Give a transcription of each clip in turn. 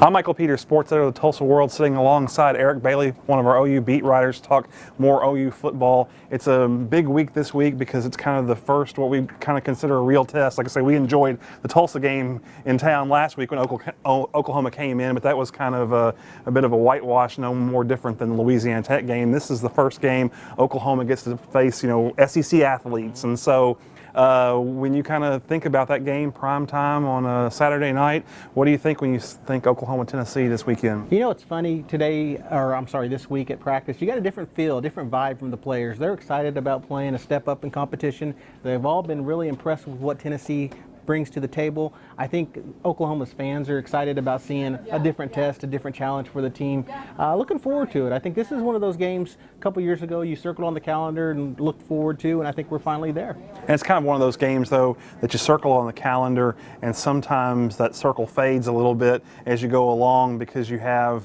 I'm Michael Peters, sports editor of the Tulsa World, sitting alongside Eric Bailey, one of our OU beat writers, to talk more OU football. It's a big week this week because it's kind of the first, what we kind of consider a real test. Like I say, we enjoyed the Tulsa game in town last week when Oklahoma came in, but that was kind of a bit of a whitewash, no more different than the Louisiana Tech game. This is the first game Oklahoma gets to face, SEC athletes, and so when you kind of think about that game, prime time on a Saturday night, what do you think when you think Oklahoma-Tennessee this weekend? It's funny this week at practice, you got a different feel, a different vibe from the players. They're excited about playing a step up in competition. They've all been really impressed with what Tennessee brings to the table. I think Oklahoma's fans are excited about seeing a different test, a different challenge for the team. Looking forward to it. I think this is one of those games a couple years ago you circled on the calendar and looked forward to, and I think we're finally there. And it's kind of one of those games, though, that you circle on the calendar, and sometimes that circle fades a little bit as you go along because you have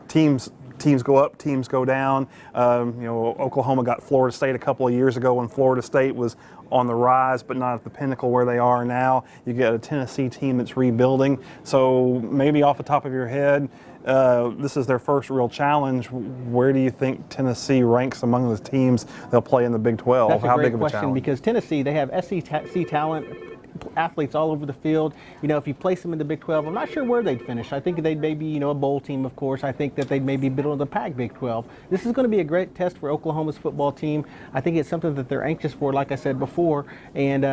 teams go up, teams go down. Oklahoma got Florida State a couple of years ago when Florida State was on the rise, but not at the pinnacle where they are now. You get a Tennessee team that's rebuilding. So maybe off the top of your head, this is their first real challenge. Where do you think Tennessee ranks among the teams they'll play in the Big 12? That's a How great big of a question, challenge? because Tennessee, they have SEC talent, athletes all over the field. If you place them in the Big 12, I'm not sure where they'd finish. I think they'd maybe, a bowl team, of course. I think that they'd maybe middle of the pack Big 12. This is going to be a great test for Oklahoma's football team. I think it's something that they're anxious for, like I said before, and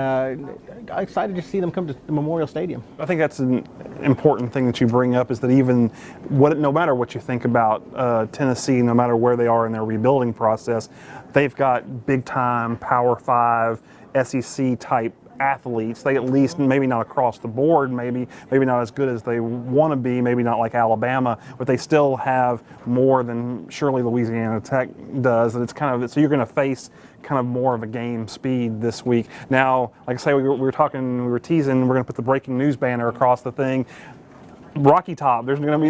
excited to see them come to the Memorial Stadium. I think that's an important thing that you bring up, is that no matter what you think about Tennessee, no matter where they are in their rebuilding process, they've got big-time Power 5 SEC type athletes. They at least, maybe not across the board, maybe not as good as they want to be, maybe not like Alabama, but they still have more than surely Louisiana Tech does. And so you're going to face kind of more of a game speed this week. Now, like I say, we were teasing, we're going to put the breaking news banner across the thing. Rocky Top, there's going to be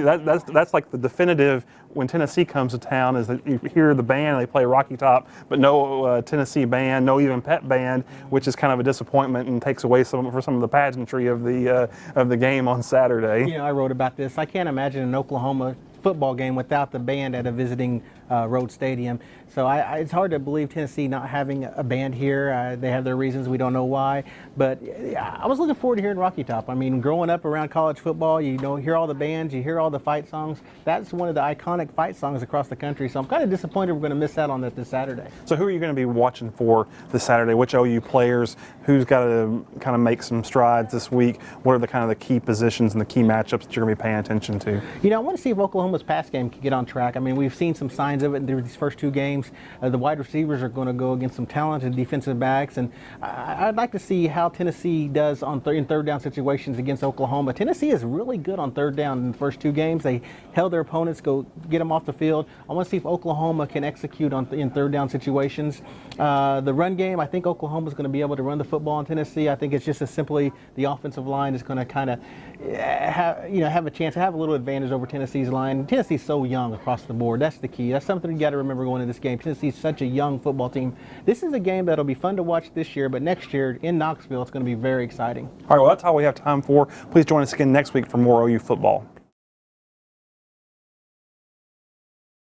that's like the definitive when Tennessee comes to town, is that you hear the band, they play Rocky Top, but no Tennessee band, no even pep band, which is kind of a disappointment and takes away some of the pageantry of the game on Saturday. I wrote about this. I can't imagine an Oklahoma football game without the band at a visiting road stadium. So it's hard to believe Tennessee not having a band here. They have their reasons. We don't know why. But I was looking forward to hearing Rocky Top. I mean, growing up around college football, you hear all the bands, you hear all the fight songs. That's one of the iconic fight songs across the country. So I'm kind of disappointed we're going to miss out on that this Saturday. So who are you going to be watching for this Saturday? Which OU players? Who's got to kind of make some strides this week? What are the kind of the key positions and the key matchups that you're going to be paying attention to? I want to see if Oklahoma's pass game can get on track. I mean, we've seen some signs of it in these first two games. The wide receivers are going to go against some talented defensive backs, and I'd like to see how Tennessee does in third down situations against Oklahoma. Tennessee is really good on third down in the first two games. They held their opponents, get them off the field. I want to see if Oklahoma can execute in third down situations. The run game, I think Oklahoma's going to be able to run the football on Tennessee. I think it's just as simply the offensive line is going to kind of have a chance to have a little advantage over Tennessee's line. Tennessee's so young across the board. That's the key. That's something you got to remember going into this game. Tennessee's such a young football team. This is a game that'll be fun to watch this year, but next year in Knoxville, it's going to be very exciting. All right, well, that's all we have time for. Please join us again next week for more OU football.